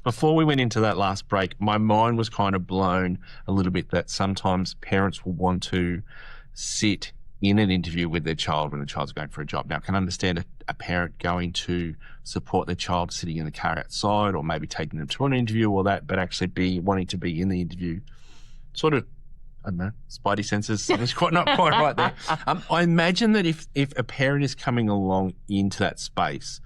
before we went into that last break, my mind was kind of blown a little bit that sometimes parents will want to sit in an interview with their child when the child's going for a job. Now, I can understand a parent going to support their child sitting in the car outside or maybe taking them to an interview or that, but actually wanting to be in the interview. Sort of, I don't know, spidey senses. It's not quite right there. I imagine that if a parent is coming along into that space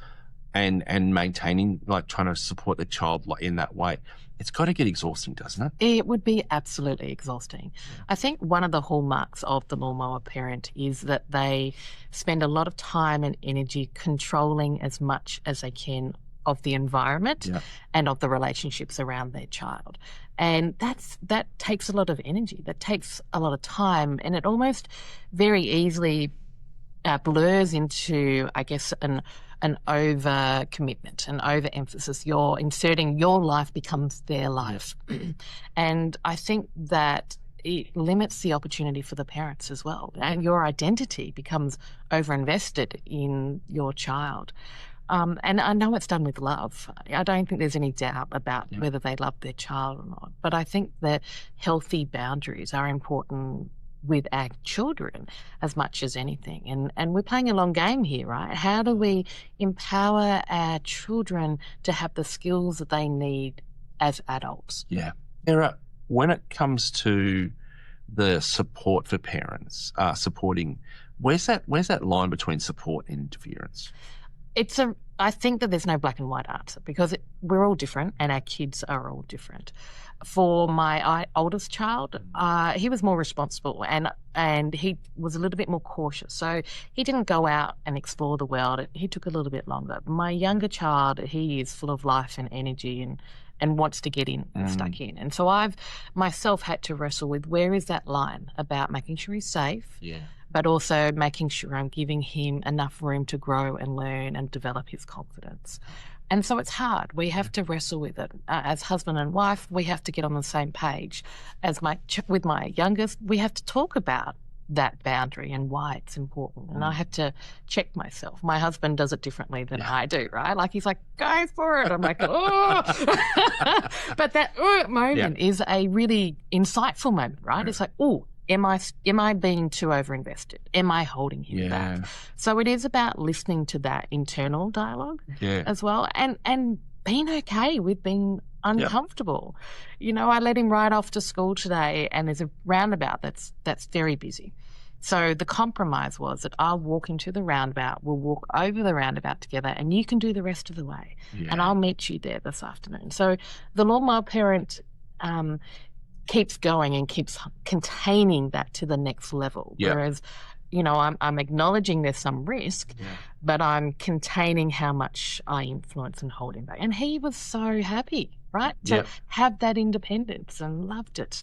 and maintaining, like trying to support the child like in that way, it's got to get exhausting, doesn't it? It would be absolutely exhausting. I think one of the hallmarks of the lawnmower parent is that they spend a lot of time and energy controlling as much as they can of the environment and of the relationships around their child. And that takes a lot of energy, that takes a lot of time, and it almost very easily blurs into, I guess, an over-commitment, an over-emphasis. You're inserting your life becomes their life. And I think that it limits the opportunity for the parents as well. And your identity becomes over-invested in your child. And I know it's done with love. I don't think there's any doubt about whether they love their child or not. But I think that healthy boundaries are important with our children as much as anything. And we're playing a long game here, right? How do we empower our children to have the skills that they need as adults? Yeah. Sarah, when it comes to the support for parents, supporting, where's that line between support and interference? I think that there's no black and white answer because we're all different and our kids are all different. For my oldest child, he was more responsible and he was a little bit more cautious. So he didn't go out and explore the world. He took a little bit longer. My younger child, he is full of life and energy and wants to get in and stuck in. And so I've myself had to wrestle with where is that line about making sure he's safe, but also making sure I'm giving him enough room to grow and learn and develop his confidence. And so it's hard. We have to wrestle with it. As husband and wife, we have to get on the same page. With my youngest, we have to talk about that boundary and why it's important. And I have to check myself. My husband does it differently than I do, right? Like he's like, go for it. I'm like, oh. But that moment is a really insightful moment, right? It's like, oh, am I being too overinvested? Am I holding him back? So it is about listening to that internal dialogue as well and being okay with being uncomfortable. You know, I let him ride off to school today and there's a roundabout that's very busy. So the compromise was that I'll walk into the roundabout, we'll walk over the roundabout together and you can do the rest of the way. And I'll meet you there this afternoon. So the lawnmower parent keeps going and keeps containing that to the next level. Whereas, you know, I'm acknowledging there's some risk, but I'm containing how much I influence and hold him back. And he was so happy, right, to have that independence and loved it.